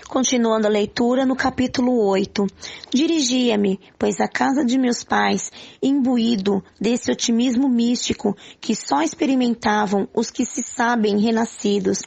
Continuando a leitura no capítulo 8. Dirigia-me, pois a casa de meus pais, imbuído desse otimismo místico que só experimentavam os que se sabem renascidos,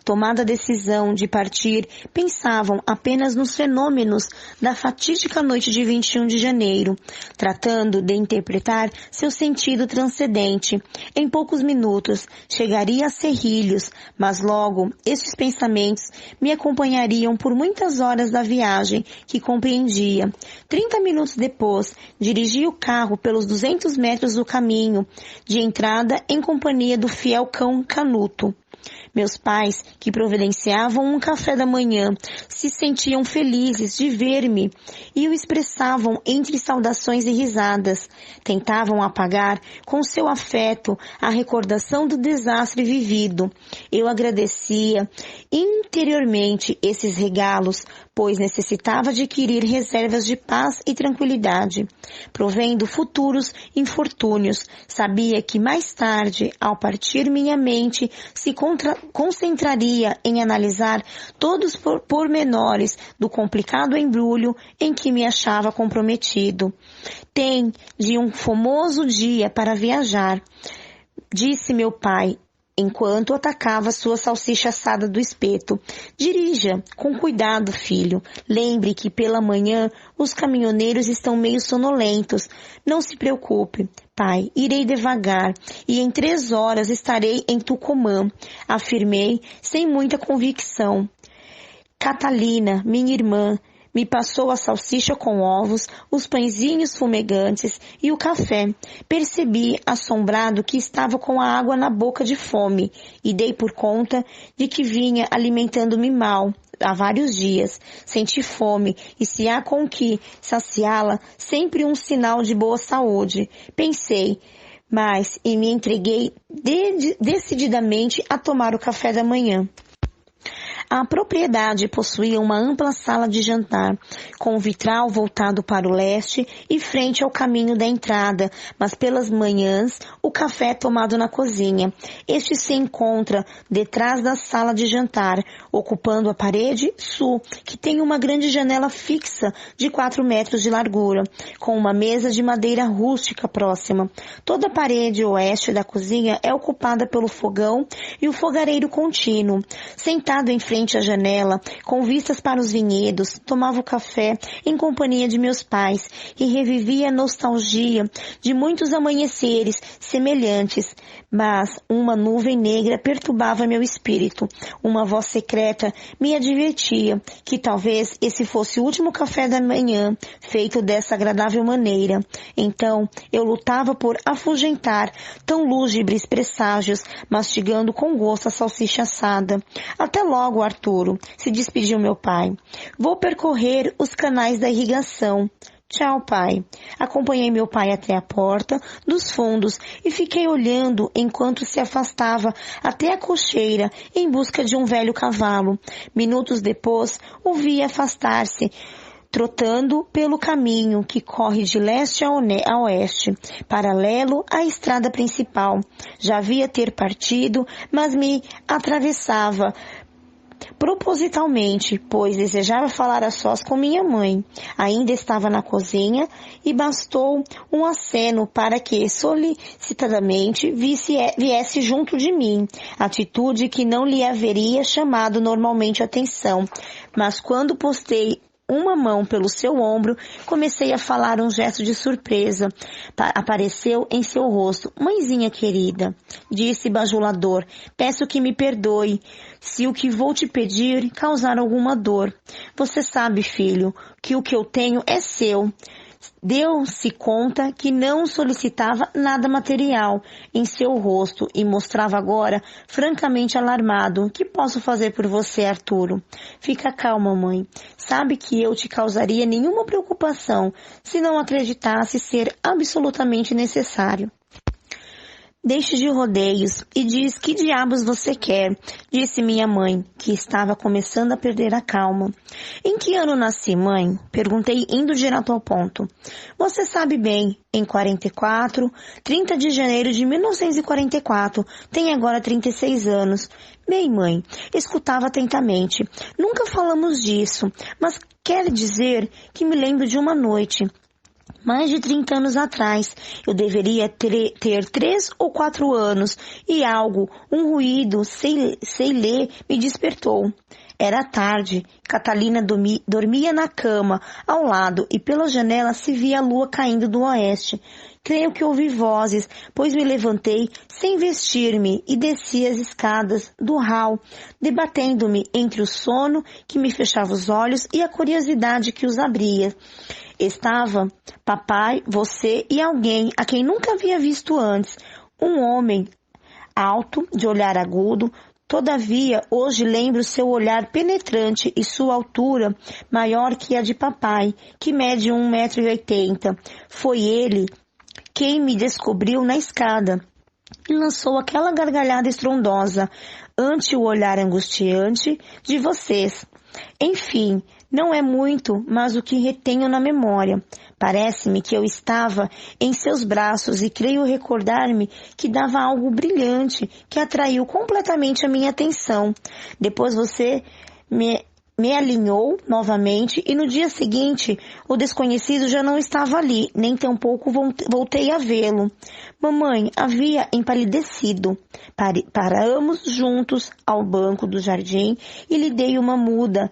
tomada a decisão de partir, pensavam apenas nos fenômenos da fatídica noite de 21 de janeiro, tratando de interpretar seu sentido transcendente. Em poucos minutos, chegaria a Cerrilhos, mas logo estes pensamentos me acompanhariam por muitas horas da viagem que compreendia. 30 minutos depois, dirigi o carro pelos 200 metros do caminho de entrada em companhia do fiel cão Canuto. Meus pais, que providenciavam um café da manhã, se sentiam felizes de ver-me e o expressavam entre saudações e risadas. Tentavam apagar com seu afeto a recordação do desastre vivido. Eu agradecia interiormente esses regalos, pois necessitava adquirir reservas de paz e tranquilidade, provendo futuros infortúnios. Sabia que mais tarde, ao partir, minha mente se concentraria em analisar todos os pormenores do complicado embrulho em que me achava comprometido. Tem de um famoso dia para viajar, disse meu pai, enquanto atacava sua salsicha assada do espeto. Dirija, com cuidado, filho. Lembre que pela manhã os caminhoneiros estão meio sonolentos. Não se preocupe, pai. Irei devagar e em 3 horas estarei em Tucumã, afirmei sem muita convicção. Catalina, minha irmã, me passou a salsicha com ovos, os pãezinhos fumegantes e o café. Percebi, assombrado, que estava com a água na boca de fome e dei por conta de que vinha alimentando-me mal há vários dias. Senti fome e se há com que saciá-la, sempre um sinal de boa saúde. Pensei, mas e me entreguei decididamente a tomar o café da manhã. A propriedade possuía uma ampla sala de jantar, com um vitral voltado para o leste e frente ao caminho da entrada, mas pelas manhãs o café é tomado na cozinha. Este se encontra detrás da sala de jantar, ocupando a parede sul, que tem uma grande janela fixa de 4 metros de largura, com uma mesa de madeira rústica próxima. Toda a parede oeste da cozinha é ocupada pelo fogão e o fogareiro contínuo. Sentado em frente à janela, com vistas para os vinhedos, tomava o café em companhia de meus pais e revivia a nostalgia de muitos amanheceres semelhantes, mas uma nuvem negra perturbava meu espírito. Uma voz secreta me advertia que talvez esse fosse o último café da manhã feito dessa agradável maneira. Então eu lutava por afugentar tão lúgubres presságios, mastigando com gosto a salsicha assada. Até logo, Arturo, se despediu meu pai. Vou percorrer os canais da irrigação. Tchau, pai. Acompanhei meu pai até a porta dos fundos e fiquei olhando enquanto se afastava até a cocheira em busca de um velho cavalo. Minutos depois, o vi afastar-se, trotando pelo caminho que corre de leste a oeste, paralelo à estrada principal. Já havia ter partido, mas me atravessava propositalmente, pois desejava falar a sós com minha mãe. Ainda estava na cozinha e bastou um aceno para que solicitadamente viesse junto de mim, atitude que não lhe haveria chamado normalmente atenção. Mas quando postei uma mão pelo seu ombro, comecei a falar um gesto de surpresa. Apareceu em seu rosto. Mãezinha querida, disse bajulador, peço que me perdoe se o que vou te pedir causar alguma dor. Você sabe, filho, que o que eu tenho é seu. Deu-se conta que não solicitava nada material em seu rosto e mostrava agora francamente alarmado. Que posso fazer por você, Arturo? Fica calma, mãe. Sabe que eu te causaria nenhuma preocupação se não acreditasse ser absolutamente necessário. Deixe de rodeios e diz que diabos você quer, disse minha mãe, que estava começando a perder a calma. Em que ano nasci, mãe? Perguntei indo direto ao ponto. Você sabe bem, em 44, 30 de janeiro de 1944, tem agora 36 anos. Bem, mãe, escutava atentamente. Nunca falamos disso, mas quer dizer que me lembro de uma noite. Mais de 30 anos atrás, eu deveria ter 3 ou 4 anos e um ruído, sei ler, me despertou. Era tarde, Catalina dormia na cama, ao lado, e pela janela se via a lua caindo do oeste. Creio que ouvi vozes, pois me levantei sem vestir-me e desci as escadas do hall, debatendo-me entre o sono que me fechava os olhos e a curiosidade que os abria. Estava papai, você e alguém a quem nunca havia visto antes. Um homem alto, de olhar agudo. Todavia, hoje lembro seu olhar penetrante e sua altura maior que a de papai, que mede 1,80 m. Foi ele quem me descobriu na escada e lançou aquela gargalhada estrondosa ante o olhar angustiante de vocês. Enfim, não é muito, mas o que retenho na memória. Parece-me que eu estava em seus braços e creio recordar-me que dava algo brilhante que atraiu completamente a minha atenção. Depois você me alinhou novamente e no dia seguinte o desconhecido já não estava ali, nem tampouco voltei a vê-lo. Mamãe havia empalidecido. Paramos juntos ao banco do jardim e lhe dei uma muda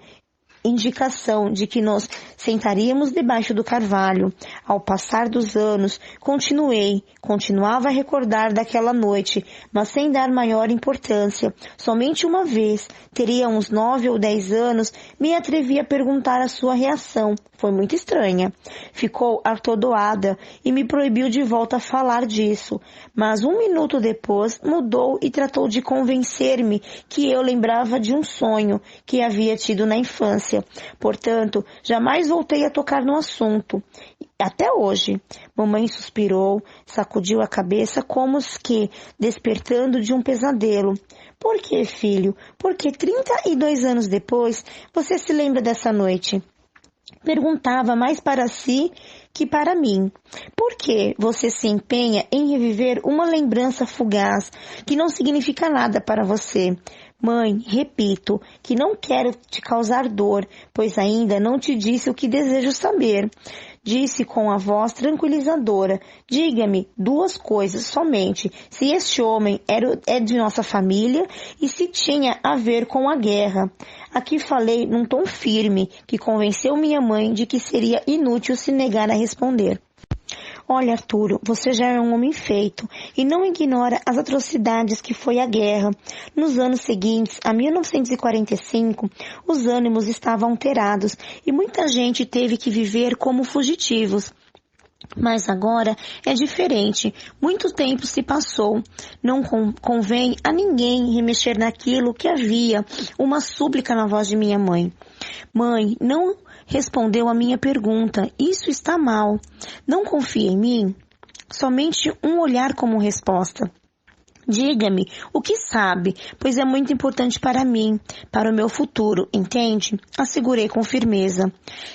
indicação de que nos sentaríamos debaixo do carvalho. Ao passar dos anos, continuava a recordar daquela noite, mas sem dar maior importância. Somente uma vez, teria uns 9 ou 10 anos, me atrevi a perguntar a sua reação. Foi muito estranha. Ficou atordoada e me proibiu de volta a falar disso. Mas 1 minuto depois mudou e tratou de convencer-me que eu lembrava de um sonho que havia tido na infância. Portanto, jamais voltei a tocar no assunto. Até hoje. Mamãe suspirou, sacudiu a cabeça como que despertando de um pesadelo. Por que, filho? Porque 32 anos depois, você se lembra dessa noite? Perguntava mais para si que para mim. Por que você se empenha em reviver uma lembrança fugaz que não significa nada para você? Mãe, repito que não quero te causar dor, pois ainda não te disse o que desejo saber. Disse com a voz tranquilizadora, diga-me 2 coisas somente, se este homem é de nossa família e se tinha a ver com a guerra. Aqui falei num tom firme, que convenceu minha mãe de que seria inútil se negar a responder. Olha, Arturo, você já é um homem feito e não ignora as atrocidades que foi a guerra. Nos anos seguintes, a 1945, os ânimos estavam alterados e muita gente teve que viver como fugitivos. Mas agora é diferente. Muito tempo se passou. Não convém a ninguém remexer naquilo que havia. Uma súplica na voz de minha mãe. Mãe, não respondeu a minha pergunta. Isso está mal. Não confia em mim? Somente um olhar como resposta. Diga-me o que sabe, pois é muito importante para mim, para o meu futuro, entende? Assegurei com firmeza.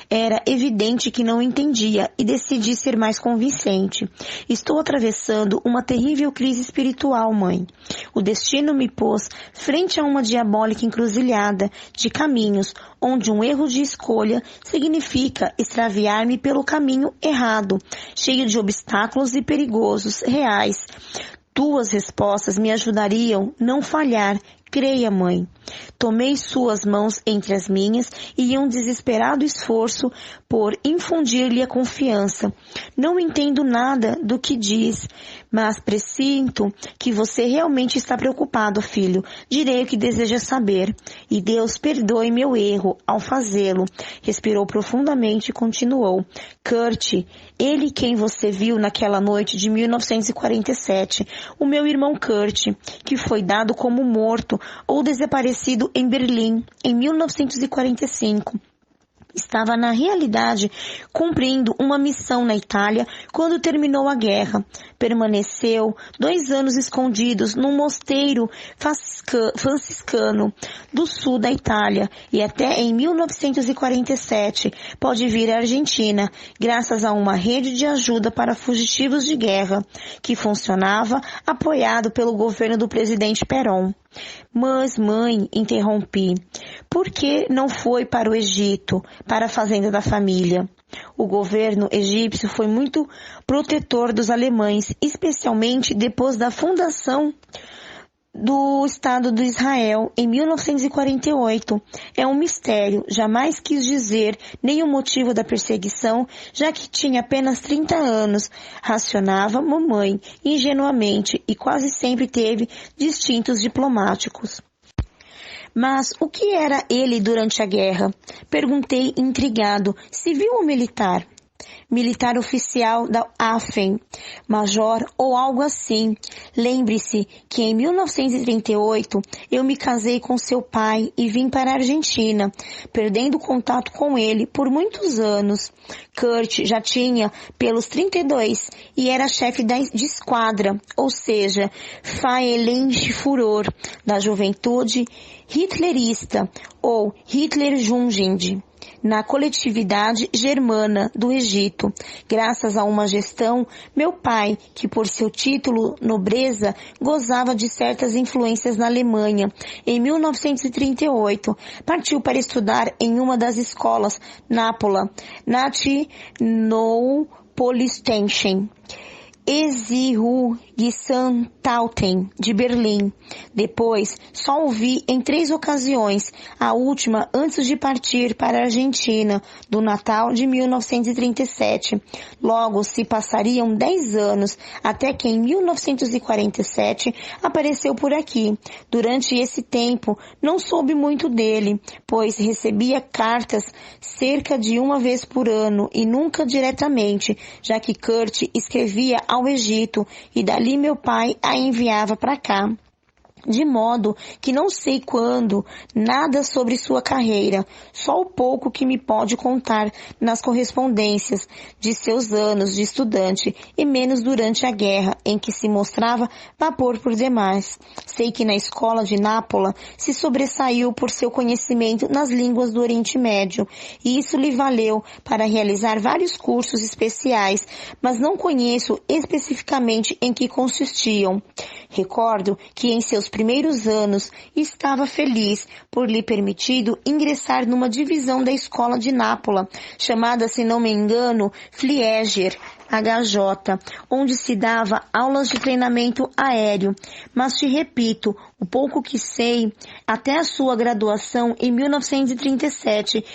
Era evidente que não entendia e decidi ser mais convincente. Estou atravessando uma terrível crise espiritual, mãe. O destino me pôs frente a uma diabólica encruzilhada de caminhos, onde um erro de escolha significa extraviar-me pelo caminho errado, cheio de obstáculos e perigosos reais. 2 respostas me ajudariam não falhar. Creia, mãe. Tomei suas mãos entre as minhas e em um desesperado esforço por infundir-lhe a confiança. Não entendo nada do que diz, mas presinto que você realmente está preocupado, filho. Direi o que deseja saber. E Deus perdoe meu erro ao fazê-lo. Respirou profundamente e continuou. Kurt, ele quem você viu naquela noite de 1947, o meu irmão Kurt, que foi dado como morto ou desaparecido em Berlim em 1945. Estava, na realidade, cumprindo uma missão na Itália quando terminou a guerra. Permaneceu 2 anos escondidos num mosteiro franciscano do sul da Itália e até em 1947 pode vir à Argentina, graças a uma rede de ajuda para fugitivos de guerra, que funcionava apoiado pelo governo do presidente Perón. Mas, mãe, interrompi, por que não foi para o Egito, para a fazenda da família? O governo egípcio foi muito protetor dos alemães, especialmente depois da fundação do Estado de Israel em 1948. É um mistério, jamais quis dizer nem o motivo da perseguição, já que tinha apenas 30 anos, racionava mamãe ingenuamente e quase sempre teve distintos diplomáticos. Mas o que era ele durante a guerra? Perguntei intrigado, civil ou militar? Militar oficial da AFEM, major ou algo assim. Lembre-se que em 1938 eu me casei com seu pai e vim para a Argentina, perdendo contato com ele por muitos anos. Kurt já tinha pelos 32 e era chefe de esquadra, ou seja, Freiheitliche da juventude hitlerista ou Hitlerjugend, na coletividade germana do Egito. Graças a uma gestão, meu pai, que por seu título nobreza gozava de certas influências na Alemanha, em 1938, partiu para estudar em uma das escolas Napola, Nationalpolizeichen, Exil-Gesamthalten, de Berlim. Depois, só o vi em 3 ocasiões, a última antes de partir para a Argentina, do Natal de 1937. Logo se passariam 10 anos, até que em 1947 apareceu por aqui. Durante esse tempo, não soube muito dele, pois recebia cartas cerca de uma vez por ano e nunca diretamente, já que Kurt escrevia ao Egito e dali meu pai a enviava para cá. De modo que não sei quando, nada sobre sua carreira, só o pouco que me pode contar nas correspondências de seus anos de estudante e menos durante a guerra, em que se mostrava vapor por demais. Sei que na escola de Nápola se sobressaiu por seu conhecimento nas línguas do Oriente Médio, e isso lhe valeu para realizar vários cursos especiais, mas não conheço especificamente em que consistiam. Recordo que em seus primeiros anos estava feliz por lhe permitido ingressar numa divisão da escola de Nápola, chamada, se não me engano, Flieger, HJ, onde se dava aulas de treinamento aéreo. Mas te repito, o pouco que sei, até a sua graduação em 1937,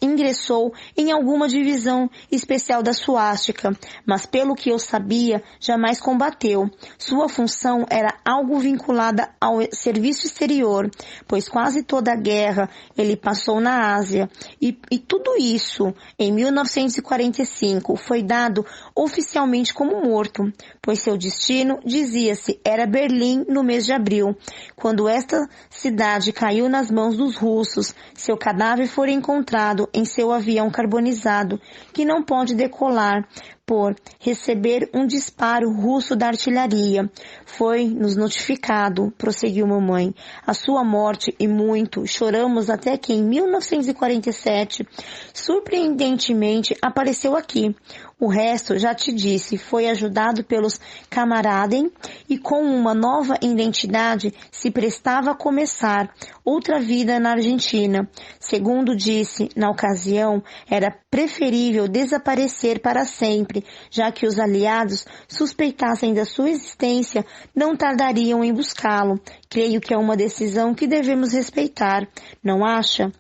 ingressou em alguma divisão especial da suástica, mas pelo que eu sabia, jamais combateu. Sua função era algo vinculada ao serviço exterior, pois quase toda a guerra ele passou na Ásia, e tudo isso, em 1945, foi dado oficialmente como morto, pois seu destino, dizia-se, era Berlim no mês de abril. Quando esta cidade caiu nas mãos dos russos, seu cadáver foi encontrado em seu avião carbonizado, que não pode decolar por receber um disparo russo da artilharia. Foi-nos notificado, prosseguiu mamãe, a sua morte e muito choramos até que em 1947, surpreendentemente, apareceu aqui. O resto, já te disse, foi ajudado pelos camaraden e com uma nova identidade se prestava a começar outra vida na Argentina. Segundo disse, na ocasião, era preferível desaparecer para sempre, já que os aliados suspeitassem da sua existência, não tardariam em buscá-lo. Creio que é uma decisão que devemos respeitar, não acha?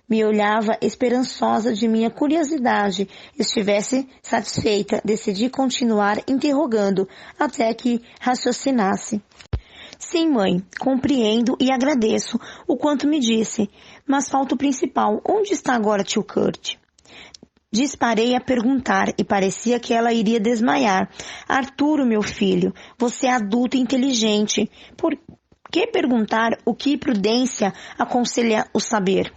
Me olhava esperançosa de minha curiosidade. Estivesse satisfeita, decidi continuar interrogando até que raciocinasse. Sim, mãe, compreendo e agradeço o quanto me disse, mas falta o principal. Onde está agora tio Kurt? Disparei a perguntar e parecia que ela iria desmaiar. Arturo, meu filho, você é adulto e inteligente. Por que perguntar o que prudência aconselha o saber?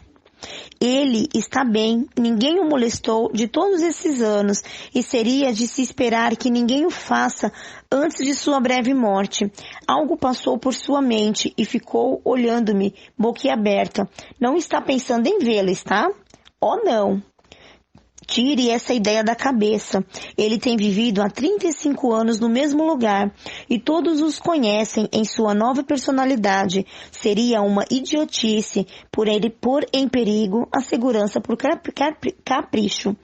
Ele está bem, ninguém o molestou de todos esses anos e seria de se esperar que ninguém o faça antes de sua breve morte. Algo passou por sua mente e ficou olhando-me, boquiaberta. Não está pensando em vê-lo, está? Oh, não! Tire essa ideia da cabeça. Ele tem vivido há 35 anos no mesmo lugar e todos os conhecem em sua nova personalidade. Seria uma idiotice por ele pôr em perigo a segurança por capricho.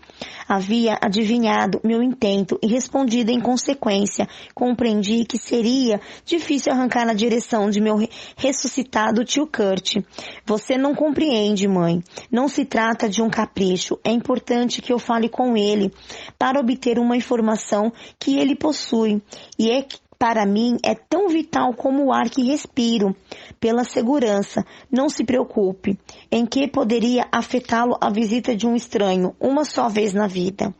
Havia adivinhado meu intento e respondido em consequência. Compreendi que seria difícil arrancar na direção de meu ressuscitado tio Kurt. Você não compreende, mãe. Não se trata de um capricho. É importante que eu fale com ele para obter uma informação que ele possui e para mim é tão vital como o ar que respiro. Pela segurança, não se preocupe. Em que poderia afetá-lo a visita de um estranho uma só vez na vida?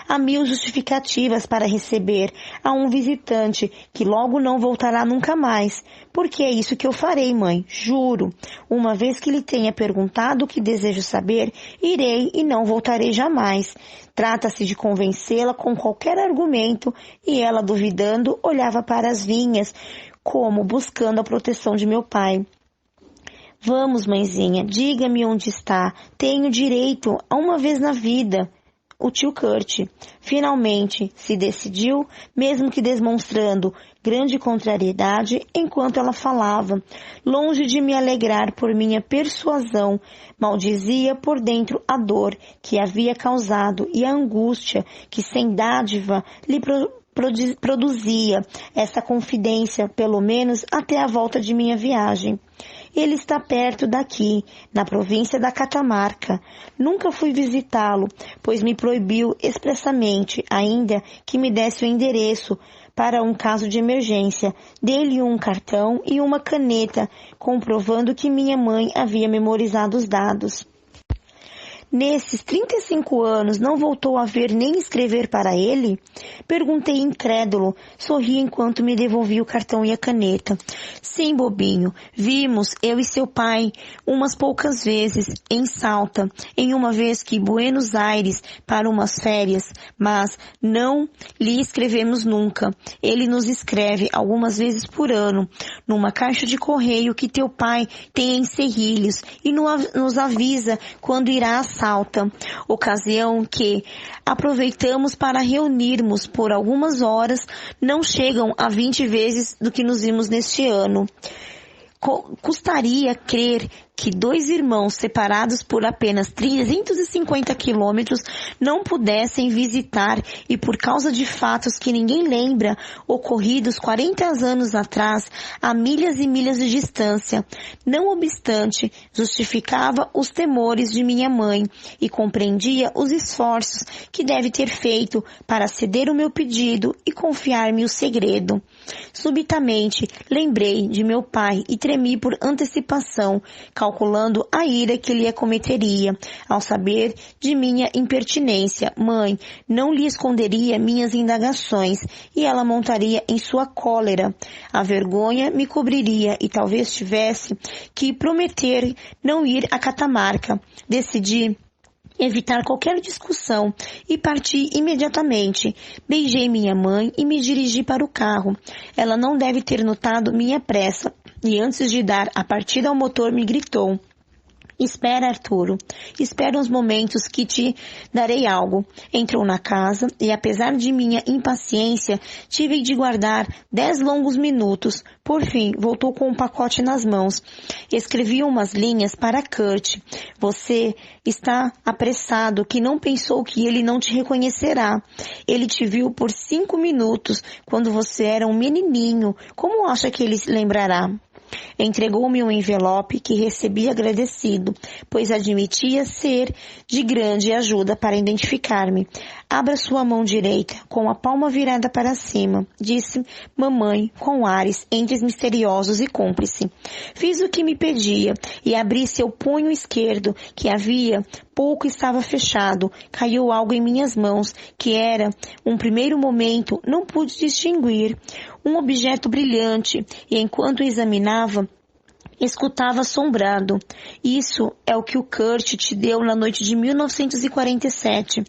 Há 1000 justificativas para receber a um visitante que logo não voltará nunca mais. Porque é isso que eu farei, mãe, juro. Uma vez que lhe tenha perguntado o que desejo saber, irei e não voltarei jamais. Trata-se de convencê-la com qualquer argumento e ela, duvidando, olhava para as vinhas, como buscando a proteção de meu pai. Vamos, mãezinha, diga-me onde está. Tenho direito a uma vez na vida. O tio Kurt finalmente se decidiu, mesmo que demonstrando grande contrariedade enquanto ela falava. Longe de me alegrar por minha persuasão, maldizia por dentro a dor que havia causado e a angústia que sem dádiva lhe produzia essa confidência, pelo menos até a volta de minha viagem. Ele está perto daqui, na província da Catamarca. Nunca fui visitá-lo, pois me proibiu expressamente, ainda que me desse o endereço para um caso de emergência. Dei-lhe um cartão e uma caneta, comprovando que minha mãe havia memorizado os dados. Nesses 35 anos não voltou a ver nem escrever para ele? Perguntei incrédulo, sorri enquanto me devolvia o cartão e a caneta. Sim, bobinho, vimos, eu e seu pai, umas poucas vezes, em Salta, em uma vez que Buenos Aires, para umas férias, mas não lhe escrevemos nunca. Ele nos escreve algumas vezes por ano, numa caixa de correio que teu pai tem em Cerrilhos, e nos avisa quando irá a Salta, ocasião que aproveitamos para reunirmos por algumas horas, não chegam a 20 vezes do que nos vimos neste ano. Custaria crer que 2 irmãos separados por apenas 350 quilômetros não pudessem visitar e por causa de fatos que ninguém lembra, ocorridos 40 anos atrás, a milhas e milhas de distância. Não obstante, justificava os temores de minha mãe e compreendia os esforços que deve ter feito para ceder o meu pedido e confiar-me o segredo. Subitamente, lembrei de meu pai e tremi por antecipação, calculando a ira que lhe acometeria ao saber de minha impertinência. Mãe, não lhe esconderia minhas indagações e ela montaria em sua cólera. A vergonha me cobriria e talvez tivesse que prometer não ir à Catamarca. Decidi evitar qualquer discussão e parti imediatamente. Beijei minha mãe e me dirigi para o carro. Ela não deve ter notado minha pressa e antes de dar a partida ao motor me gritou: Espera, Arturo. Espera uns momentos que te darei algo. Entrou na casa e, apesar de minha impaciência, tive de guardar 10 longos minutos. Por fim, voltou com um pacote nas mãos. Escrevi umas linhas para Kurt. Você está apressado, que não pensou que ele não te reconhecerá. Ele te viu por 5 minutos, quando você era um menininho. Como acha que ele se lembrará? Entregou-me um envelope que recebi agradecido, pois admitia ser de grande ajuda para identificar-me. Abra sua mão direita, com a palma virada para cima, disse mamãe, com ares entre misteriosos e cúmplice. Fiz o que me pedia e abri seu punho esquerdo, que havia pouco estava fechado. Caiu algo em minhas mãos, que era, um primeiro momento, não pude distinguir. Um objeto brilhante, e enquanto examinava, Escutava assombrado. Isso é o que o Kurt te deu na noite de 1947.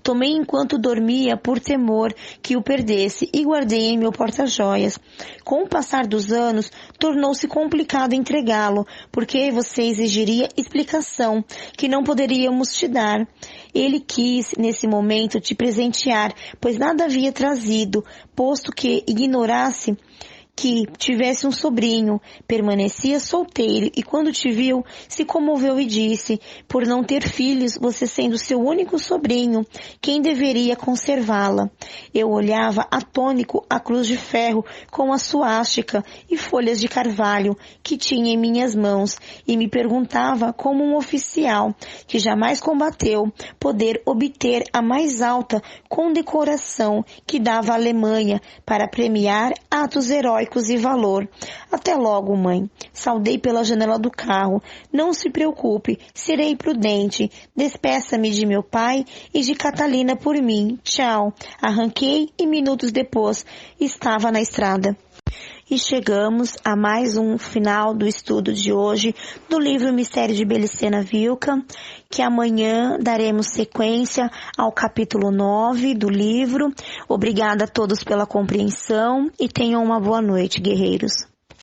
Tomei enquanto dormia por temor que o perdesse e guardei em meu porta-joias. Com o passar dos anos, tornou-se complicado entregá-lo, porque você exigiria explicação, que não poderíamos te dar. Ele quis, nesse momento, te presentear, pois nada havia trazido, posto que ignorasse que tivesse um sobrinho, permanecia solteiro e quando te viu, se comoveu e disse, por não ter filhos, você sendo seu único sobrinho, quem deveria conservá-la? Eu olhava atônico a cruz de ferro com a suástica e folhas de carvalho que tinha em minhas mãos e me perguntava como um oficial que jamais combateu poder obter a mais alta condecoração que dava a Alemanha para premiar atos heróicos e valor. Até logo, mãe. Saudei pela janela do carro. Não se preocupe, serei prudente. Despeça-me de meu pai e de Catalina por mim. Tchau. Arranquei e minutos depois estava na estrada. E chegamos a mais um final do estudo de hoje do livro Mistério de Belicena Wilka, que amanhã daremos sequência ao capítulo 9 do livro. Obrigada a todos pela compreensão e tenham uma boa noite, guerreiros.